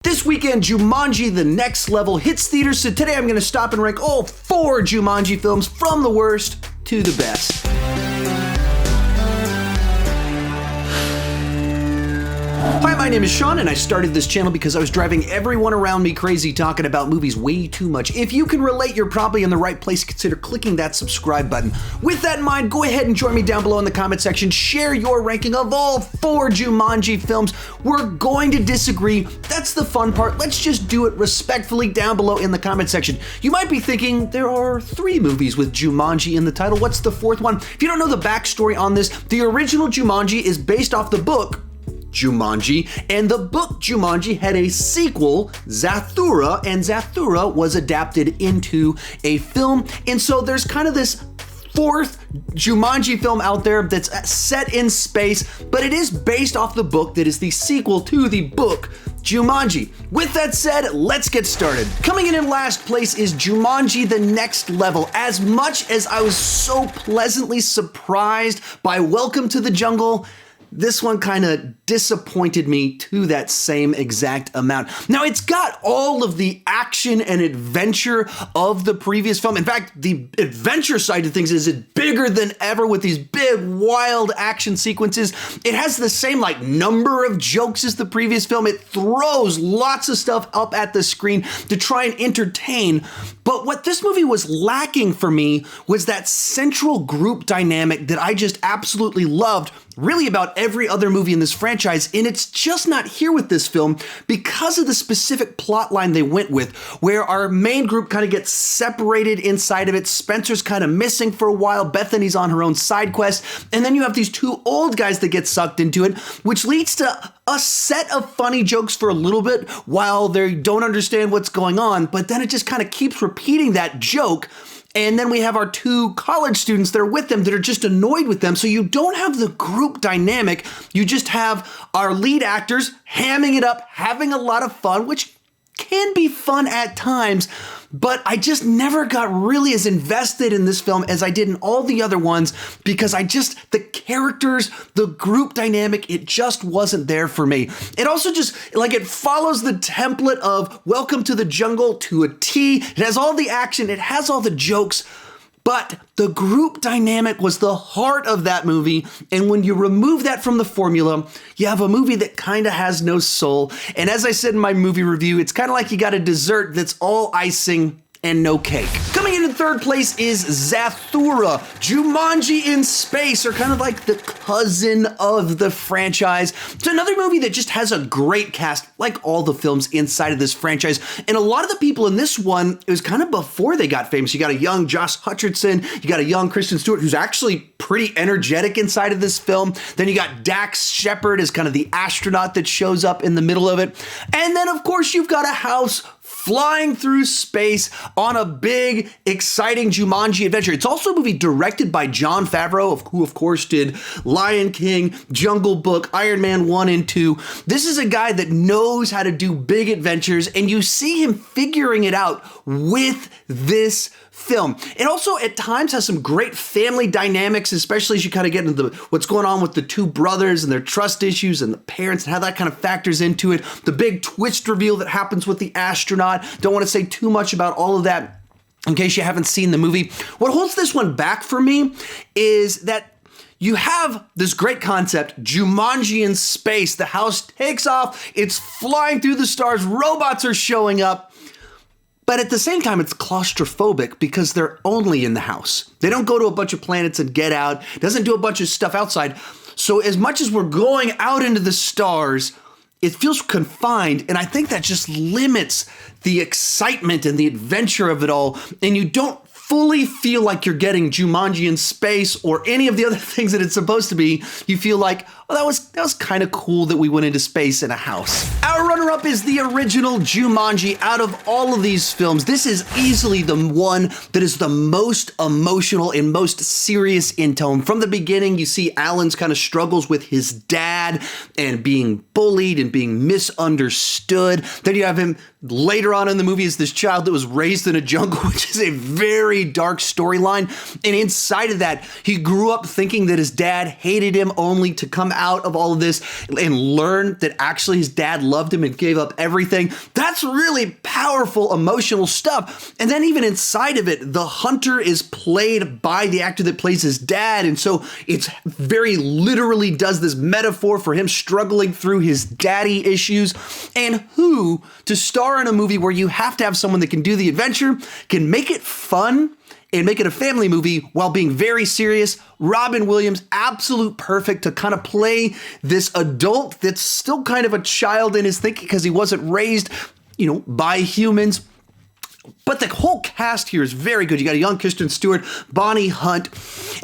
This weekend, Jumanji The Next Level hits theaters, so today I'm going to stop and rank all 4 Jumanji films from the worst to the best. Hi, my name is Sean, and I started this channel because I was driving everyone around me crazy talking about movies way too much. If you can relate, you're probably in the right place. Consider clicking that subscribe button. With that in mind, go ahead and join me down below in the comment section. Share your ranking of all 4 Jumanji films. We're going to disagree. That's the fun part. Let's just do it respectfully down below in the comment section. You might be thinking there are 3 movies with Jumanji in the title. What's the 4th one? If you don't know the backstory on this, the original Jumanji is based off the book Jumanji, and the book Jumanji had a sequel, Zathura, and Zathura was adapted into a film. And so there's kind of this 4th Jumanji film out there that's set in space, but it is based off the book that is the sequel to the book Jumanji. With that said, let's get started. Coming in last place is Jumanji The Next Level. As much as I was so pleasantly surprised by Welcome to the Jungle, this one kind of disappointed me to that same exact amount. Now, it's got all of the action and adventure of the previous film. In fact, the adventure side of things is bigger than ever with these big, wild action sequences. It has the same number of jokes as the previous film. It throws lots of stuff up at the screen to try and entertain. But what this movie was lacking for me was that central group dynamic that I just absolutely loved really about every other movie in this franchise, and it's just not here with this film because of the specific plot line they went with, where our main group kind of gets separated inside of it. Spencer's kind of missing for a while, Bethany's on her own side quest, and then you have these 2 old guys that get sucked into it, which leads to a set of funny jokes for a little bit while they don't understand what's going on, but then it just kind of keeps repeating that joke. And then we have our 2 college students that are with them that are just annoyed with them. So you don't have the group dynamic. You just have our lead actors hamming it up, having a lot of fun, which can be fun at times. But I just never got really as invested in this film as I did in all the other ones because the characters, the group dynamic, it just wasn't there for me. It also just, it follows the template of Welcome to the Jungle to a T. It has all the action, it has all the jokes, but the group dynamic was the heart of that movie. And when you remove that from the formula, you have a movie that kind of has no soul. And as I said in my movie review, it's kind of like you got a dessert that's all icing and no cake. Coming in 3rd place is Zathura, Jumanji in space, or kind of like the cousin of the franchise. It's another movie that just has a great cast, like all the films inside of this franchise. And a lot of the people in this one, it was kind of before they got famous. You got a young Josh Hutcherson, you got a young Kristen Stewart, who's actually pretty energetic inside of this film. Then you got Dax Shepard as kind of the astronaut that shows up in the middle of it. And then, of course, you've got a house flying through space on a big, exciting Jumanji adventure. It's also a movie directed by Jon Favreau, who of course did Lion King, Jungle Book, Iron Man 1 and 2. This is a guy that knows how to do big adventures, and you see him figuring it out with this film. It also at times has some great family dynamics, especially as you kind of get into what's going on with the 2 brothers and their trust issues and the parents and how that kind of factors into it. The big twist reveal that happens with the astronaut. Don't want to say too much about all of that in case you haven't seen the movie. What holds this one back for me is that you have this great concept, Jumanji in space. The house takes off, it's flying through the stars, robots are showing up. But at the same time, it's claustrophobic because they're only in the house. They don't go to a bunch of planets and get out. It doesn't do a bunch of stuff outside. So as much as we're going out into the stars, it feels confined. And I think that just limits the excitement and the adventure of it all. And you don't fully feel like you're getting Jumanji in space or any of the other things that it's supposed to be. You feel like, oh, that was kind of cool that we went into space in a house. Our runner-up is the original Jumanji. Out of all of these films, this is easily the one that is the most emotional and most serious in tone. From the beginning, you see Alan's kind of struggles with his dad and being bullied and being misunderstood. Then you have him later on in the movie as this child that was raised in a jungle, which is a very dark storyline. And inside of that, he grew up thinking that his dad hated him only to come out of all of this and learn that actually his dad loved him and gave up everything. That's really powerful, emotional stuff. And then even inside of it, the hunter is played by the actor that plays his dad. And so it's very literally does this metaphor for him struggling through his daddy issues. And who to star in a movie where you have to have someone that can do the adventure, can make it fun, and make it a family movie while being very serious. Robin Williams, absolute perfect to kind of play this adult that's still kind of a child in his thinking because he wasn't raised, by humans. But the whole cast here is very good. You got a young Kristen Stewart, Bonnie Hunt,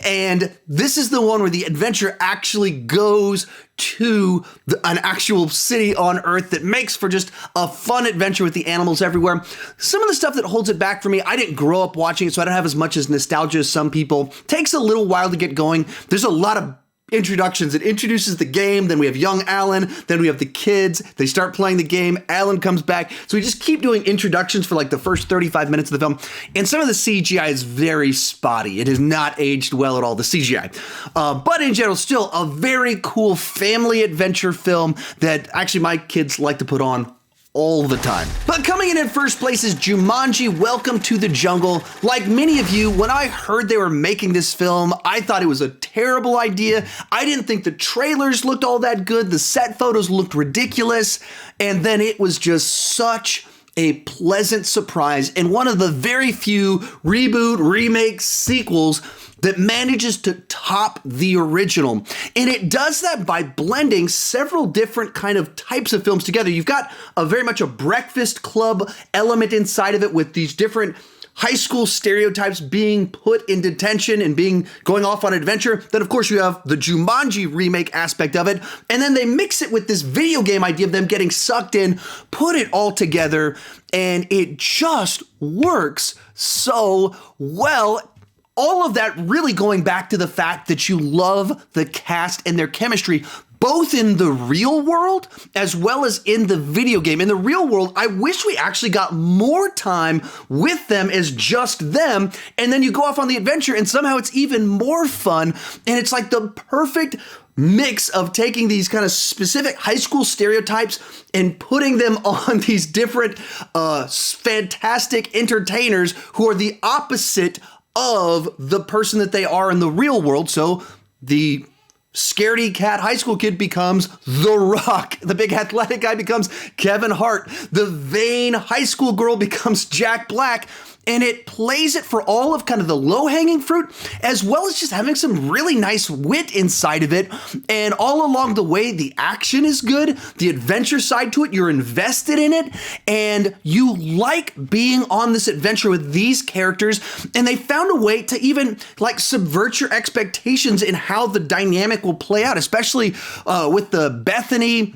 and this is the one where the adventure actually goes to an actual city on Earth that makes for just a fun adventure with the animals everywhere. Some of the stuff that holds it back for me, I didn't grow up watching it, so I don't have as much as nostalgia as some people. Takes a little while to get going. There's a lot of introductions. It introduces the game, then we have young Alan, then we have the kids, they start playing the game, Alan comes back, so we just keep doing introductions for like the first 35 minutes of the film, and some of the CGI is very spotty. It has not aged well at all, the CGI. But in general, still a very cool family adventure film that actually my kids like to put on all the time. But coming in first place is Jumanji Welcome to the Jungle. Like many of you, when I heard they were making this film, I thought it was a terrible idea. I didn't think the trailers looked all that good. The set photos looked ridiculous. And then it was just such a pleasant surprise and one of the very few reboot, remake, sequels that manages to top the original. And it does that by blending several different kind of types of films together. You've got very much a Breakfast Club element inside of it with these different high school stereotypes being put in detention and going off on adventure. Then of course you have the Jumanji remake aspect of it. And then they mix it with this video game idea of them getting sucked in, put it all together, and it just works so well. All of that really going back to the fact that you love the cast and their chemistry, both in the real world as well as in the video game. In the real world, I wish we actually got more time with them as just them, and then you go off on the adventure and somehow it's even more fun, and it's like the perfect mix of taking these kind of specific high school stereotypes and putting them on these different fantastic entertainers who are the opposite of the person that they are in the real world. So the scaredy cat high school kid becomes The Rock. The big athletic guy becomes Kevin Hart. The vain high school girl becomes Jack Black. And it plays it for all of kind of the low-hanging fruit, as well as just having some really nice wit inside of it. And all along the way, the action is good. The adventure side to it, you're invested in it. And you like being on this adventure with these characters. And they found a way to even like subvert your expectations in how the dynamic will play out, especially with the Bethany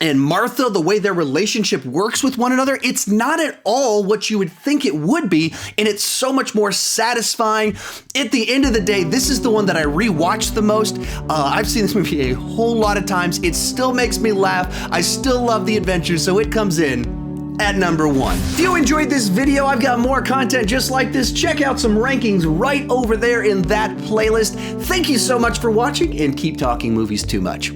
and Martha, the way their relationship works with one another. It's not at all what you would think it would be, and it's so much more satisfying. At the end of the day, this is the one that I rewatch the most. I've seen this movie a whole lot of times. It still makes me laugh. I still love the adventure, so it comes in at number 1. If you enjoyed this video, I've got more content just like this. Check out some rankings right over there in that playlist. Thank you so much for watching, and keep talking movies too much.